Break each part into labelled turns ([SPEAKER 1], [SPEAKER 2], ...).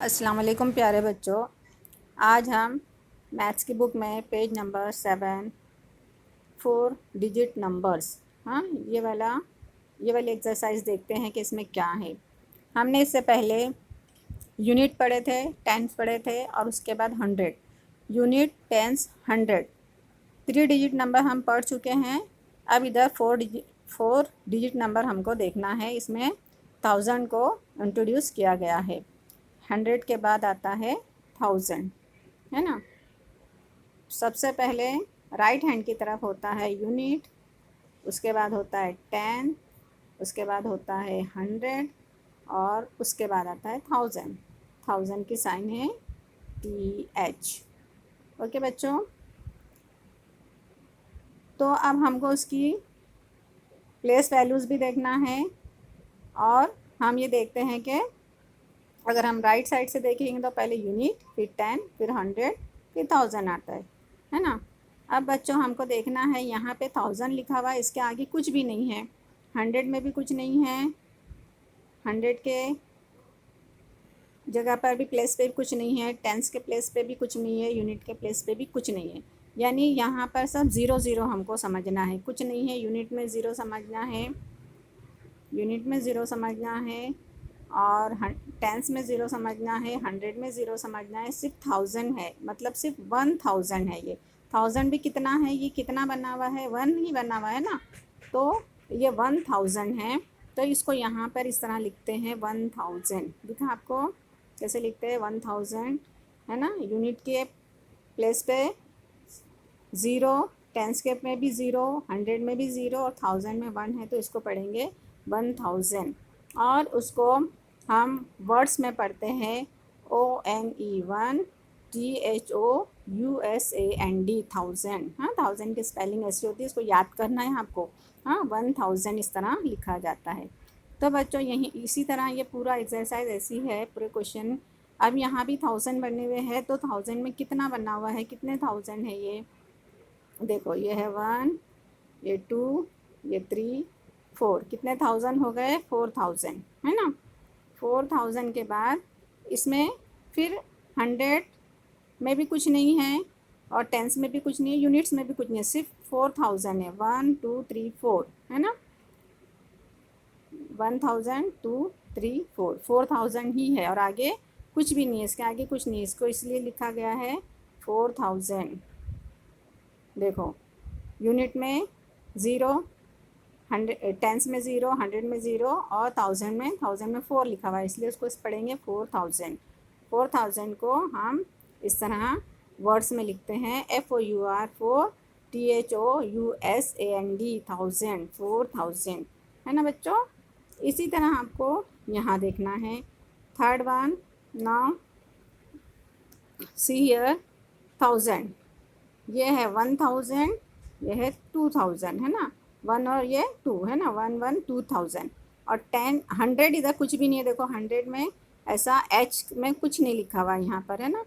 [SPEAKER 1] अस्सलाम वालेकुम प्यारे बच्चों। आज हम मैथ्स की बुक में पेज नंबर 7 4 डिजिट नंबर्स, हाँ, ये वाली एक्सरसाइज देखते हैं कि इसमें क्या है। हमने इससे पहले यूनिट पढ़े थे, टेंस पढ़े थे और उसके बाद 100। यूनिट, टेंस, 100 3 डिजिट नंबर हम पढ़ चुके हैं। अब इधर 4 डिजिट नंबर हमको देखना है। इसमें 1000 को इंट्रोड्यूस किया गया है। 100 के बाद आता है 1000, है ना। सबसे पहले राइट हैंड की तरफ होता है यूनिट, उसके बाद होता है 10, उसके बाद होता है 100 और उसके बाद आता है 1000। 1000 की साइन है TH। ओके बच्चों, तो अब हमको उसकी प्लेस वैल्यूज़ भी देखना है। और हम ये देखते हैं कि अगर हम राइट साइड से देखेंगे तो पहले यूनिट, फिर 10, फिर 100, फिर 1000 आता है ना। अब बच्चों हमको देखना है, यहाँ पे 1000 लिखा हुआ है, इसके आगे कुछ भी नहीं है। 100 में भी कुछ नहीं है, 100 के जगह पर भी प्लेस पे भी कुछ नहीं है, टेंस के प्लेस पे भी कुछ नहीं है, यूनिट के प्लेस पे भी कुछ नहीं है। यानी यहाँ पर सब 0 0 हमको समझना है। कुछ नहीं है, यूनिट में 0 समझना है, यूनिट में 0 समझना है, और टेंस में 0 समझना है, 100 में 0 समझना है। सिर्फ 1000 है, मतलब सिर्फ 1000 है। ये 1000 भी कितना है, ये कितना बना हुआ है, 1 ही बना हुआ है ना। तो ये 1000 है, तो इसको यहाँ पर इस तरह लिखते हैं 1000। दिखा आपको कैसे लिखते हैं 1000, है ना। यूनिट के प्लेस पे 0, टेंस के में भी 0, 100 में भी 0 और 1000 में 1 है, तो इसको पढ़ेंगे 1000। और उसको हम वर्ड्स में पढ़ते हैं ONE 1THOUSAND, 1000। हाँ, 1000 की स्पेलिंग ऐसी होती है, इसको याद करना है आपको। हाँ, 1000 इस तरह लिखा जाता है। तो बच्चों यही इसी तरह ये पूरा एक्सरसाइज ऐसी है, पूरे क्वेश्चन। अब यहाँ भी 1000 बने हुए हैं, तो 1000 में कितना बना हुआ है, कितने 1000 है ये देखो। ये है 1, ये 2, ये 3, 4। कितने 1000 हो गए, 4000, है ना। 4000 के बाद इसमें फिर 100 में भी कुछ नहीं है और टेंस में भी कुछ नहीं है, यूनिट्स में भी कुछ नहीं है, सिर्फ 4000 है। 1 2 3 4, है ना। 1000 2 3 4, 4000 ही है और आगे कुछ भी नहीं है, इसके आगे कुछ नहीं है। इसको इसलिए लिखा गया है 4000। देखो, यूनिट में 0, 100 टेंस में 0, 100 में 0 और 1000 में 4 लिखा हुआ है, इसलिए उसको पढ़ेंगे 4000। 4000 को हम इस तरह वर्ड्स में लिखते हैं FOUR 4 THOUSAND 1000, 4000, है ना बच्चों। इसी तरह आपको यहाँ देखना है। Third one, now see here 1000, ये है 1000, ये है 2000, है ना। 1 और ये 2, है ना। 1 1 2000 और 10 100 इधर कुछ भी नहीं है। देखो 100 में ऐसा H में कुछ नहीं लिखा हुआ यहाँ पर, है ना।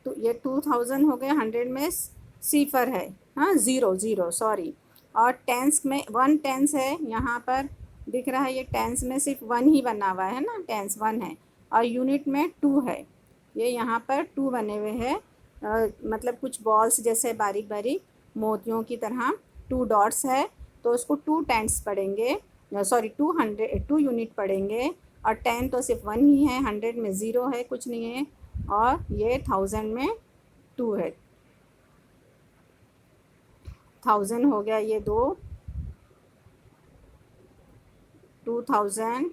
[SPEAKER 1] तो ये 2000 हो गए। 100 में सिफर है, हाँ, 0 0, सॉरी। और टेंस में 1 टेंस है, यहाँ पर दिख रहा है। ये टेंस में सिर्फ 1 ही बना हुआ है ना, टेंस 1 है। और यूनिट में 2 है, ये यहाँ पर 2 बने हुए हैं। मतलब कुछ बॉल्स जैसे बारीक बारीक मोतियों की तरह 2 डॉट्स है, तो उसको 2 टेंस पढ़ेंगे, सॉरी 2 यूनिट पढ़ेंगे। और 10 तो सिर्फ 1 ही है, 100 में 0 है, कुछ नहीं है, और ये 1000 में 2 है। 1000 हो गया ये 2, 2000,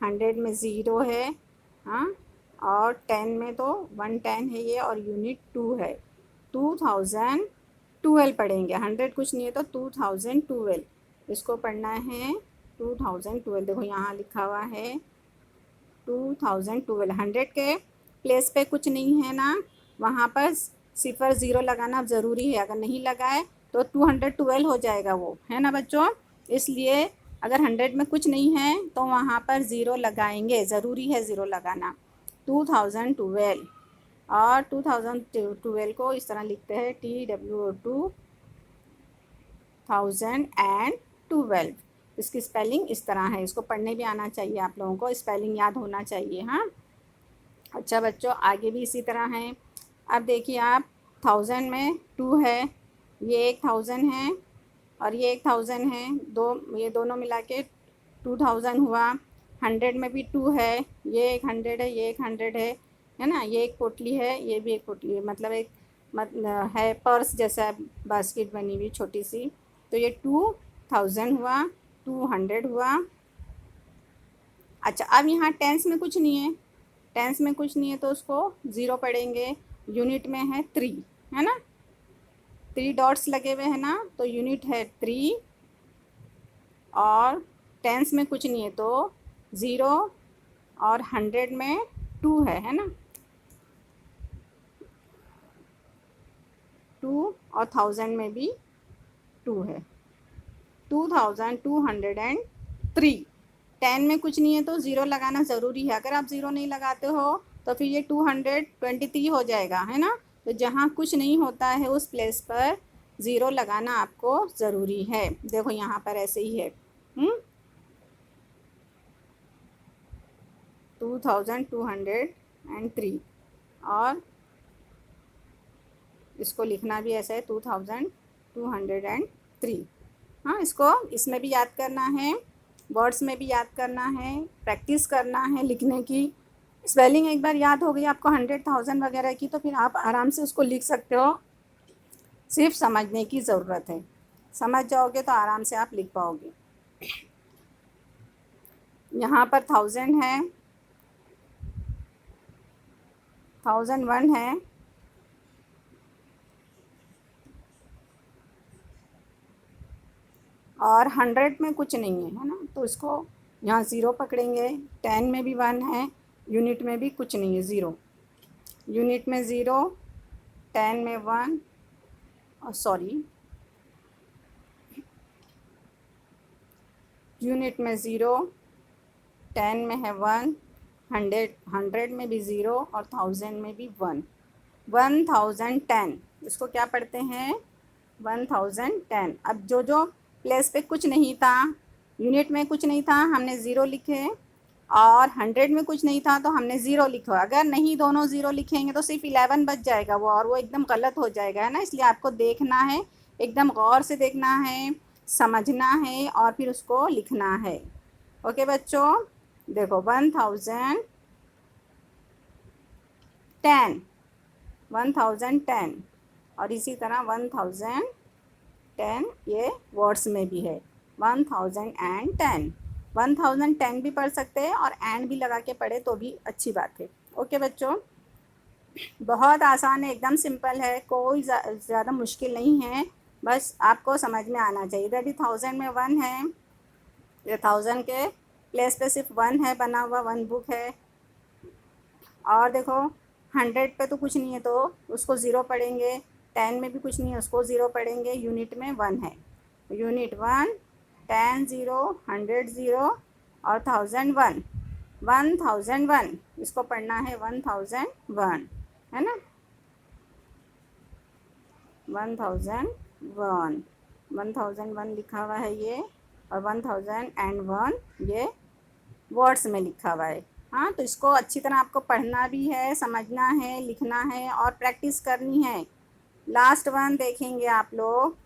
[SPEAKER 1] 100 में 0 है, हाँ, और 10 में तो 110 है ये, और यूनिट 2 है। 2012 पढ़ेंगे, 100 कुछ नहीं है, तो 2012 इसको पढ़ना है। 2012 देखो यहाँ लिखा हुआ है 2012। 100 के प्लेस पे कुछ नहीं है ना, वहाँ पर सिफर 0 लगाना ज़रूरी है। अगर नहीं लगाए तो 212 हो जाएगा वो, है ना बच्चों। इसलिए अगर 100 में कुछ नहीं है तो वहाँ पर 0 लगाएंगे, ज़रूरी है 0 लगाना। 2012, और 2012 को इस तरह लिखते हैं TWO2012। इसकी स्पेलिंग इस तरह है, इसको पढ़ने भी आना चाहिए आप लोगों को, स्पेलिंग याद होना चाहिए। हाँ, अच्छा बच्चों, आगे भी इसी तरह है। अब देखिए आप, 1000 में 2 है, ये 1000 है और ये 1000 है, ये दोनों मिला के 2000 हुआ। 100 में भी 2 है, ये एक 100 है, ये एक 100 है ना। ये एक पोटली है, ये भी एक पोटली है, मतलब एक है पर्स जैसा बास्केट बनी हुई छोटी सी। तो ये 2000 हुआ, 200 हुआ। अच्छा, अब यहाँ टेंस में कुछ नहीं है, टेंस में कुछ नहीं है तो उसको ज़ीरो पढ़ेंगे। यूनिट में है 3, है ना, 3 डॉट्स लगे हुए हैं ना, तो यूनिट है 3। और टेंस में कुछ नहीं है तो 0, और 100 में 2 है ना, 2, और 1000 में भी 2 है, 2203। 10 में कुछ नहीं है तो ज़ीरो लगाना ज़रूरी है। अगर आप ज़ीरो नहीं लगाते हो तो फिर ये 223 हो जाएगा, है ना। तो जहाँ कुछ नहीं होता है उस प्लेस पर ज़ीरो लगाना आपको ज़रूरी है। देखो यहाँ पर ऐसे ही है, 2203, और इसको लिखना भी ऐसा है 2203। हाँ, इसको इसमें भी याद करना है, वर्ड्स में भी याद करना है, प्रैक्टिस करना है लिखने की। स्पेलिंग एक बार याद हो गई आपको 100,000 वगैरह की, तो फिर आप आराम से उसको लिख सकते हो। सिर्फ समझने की ज़रूरत है, समझ जाओगे तो आराम से आप लिख पाओगे। यहाँ पर 1000 है, 1001 है, और 100 में कुछ नहीं है ना, तो इसको यहाँ ज़ीरो पकड़ेंगे। 10 में भी 1 है, यूनिट में भी कुछ नहीं है, ज़ीरो, यूनिट में 0, 10 में 1, सॉरी, यूनिट में 0, 10 में है 1, 100 में भी 0, और 1000 में भी 1, 1010। इसको क्या पढ़ते हैं, 1010। अब जो जो प्लेस पे कुछ नहीं था, यूनिट में कुछ नहीं था, हमने ज़ीरो लिखे, और 100 में कुछ नहीं था तो हमने ज़ीरो लिखा। अगर नहीं दोनों ज़ीरो लिखेंगे तो सिर्फ 11 बच जाएगा वो, और वो एकदम गलत हो जाएगा, है ना। इसलिए आपको देखना है, एकदम गौर से देखना है, समझना है, और फिर उसको लिखना है। ओके बच्चों, देखो 1010, और इसी तरह 1010 ये वर्ड्स में भी है, 1010। 1010 भी पढ़ सकते हैं, और एंड भी लगा के पढ़े तो भी अच्छी बात है। ओके बच्चों, बहुत आसान है, एकदम सिंपल है, कोई ज़्यादा मुश्किल नहीं है, बस आपको समझ में आना चाहिए। इधर भी 1000 में 1 है, ये 1000 के प्लेस पे सिर्फ 1 है बना हुआ, 1 बुक है। और देखो 100 पे तो कुछ नहीं है तो उसको ज़ीरो पढ़ेंगे, 10 में भी कुछ नहीं है उसको ज़ीरो पढ़ेंगे, यूनिट में 1 है, यूनिट 1, 10 0, 100 0, और 1001, 1001, इसको पढ़ना है 1001, है ना, 1001, 1001 लिखा हुआ है ये, और 1001 ये वर्ड्स में लिखा हुआ है। हाँ, तो इसको अच्छी तरह आपको पढ़ना भी है, समझना है, लिखना है, और प्रैक्टिस करनी है। लास्ट वन देखेंगे आप लोग,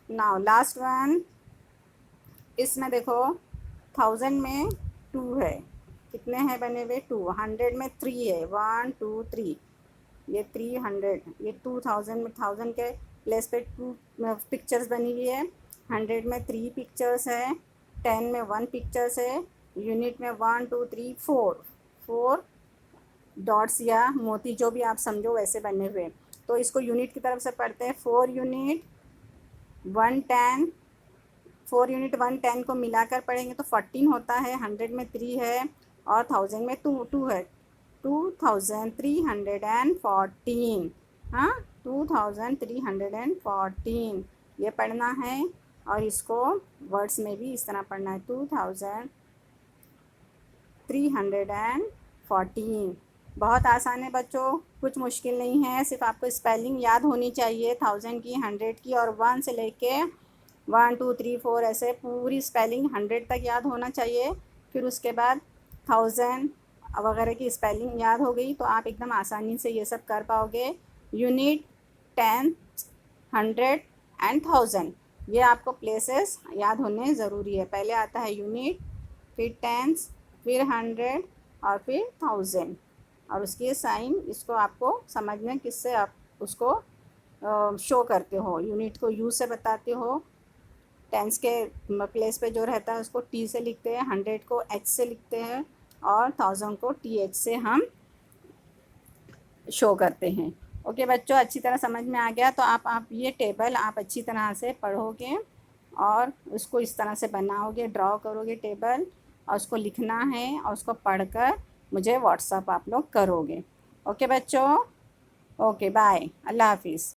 [SPEAKER 1] नाउ लास्ट वन। इसमें देखो 1000 में 2 है, कितने हैं बने हुए, 2। 100 में 3 है, 1 2 3, ये 300, ये 2000 में 1000 के प्लेस पे 2 पिक्चर्स बनी हुई है, 100 में 3 पिक्चर्स है, 10 में 1 पिक्चर्स है, यूनिट में 1 2 3 4 डॉट्स या मोती जो भी आप समझो वैसे बने हुए। तो इसको यूनिट की तरफ से पढ़ते हैं, 4 यूनिट 110, 4 यूनिट 110 को मिलाकर पढ़ेंगे तो 14 होता है। 100 में 3 है, और 1000 में 2 है, 2314। हाँ, 2314 ये पढ़ना है, और इसको वर्ड्स में भी इस तरह पढ़ना है, 2314। बहुत आसान है बच्चों, कुछ मुश्किल नहीं है, सिर्फ आपको स्पेलिंग याद होनी चाहिए, 1000 की, 100 की, और 1 से लेके 1 2 3 4 ऐसे पूरी स्पेलिंग 100 तक याद होना चाहिए। फिर उसके बाद 1000 वगैरह की स्पेलिंग याद हो गई तो आप एकदम आसानी से ये सब कर पाओगे। यूनिट, 10, 100 एंड 1000, ये आपको प्लेसेस याद होने ज़रूरी है। पहले आता है यूनिट, फिर टेंस, फिर 100 और फिर 1000, और उसके साइन इसको आपको समझना किससे आप उसको शो करते हो। यूनिट को यू से बताते हो, टेंस के प्लेस पे जो रहता है उसको टी से लिखते हैं, 100 को एच से लिखते हैं और 1000 को टी एच से हम शो करते हैं। ओके बच्चों, अच्छी तरह समझ में आ गया तो आप ये टेबल आप अच्छी तरह से पढ़ोगे और उसको इस तरह से बनाओगे, ड्रॉ करोगे टेबल, और उसको लिखना है और उसको पढ़कर मुझे व्हाट्सअप आप लोग करोगे। ओके बच्चों, ओके बाय, अल्लाह हाफिज़।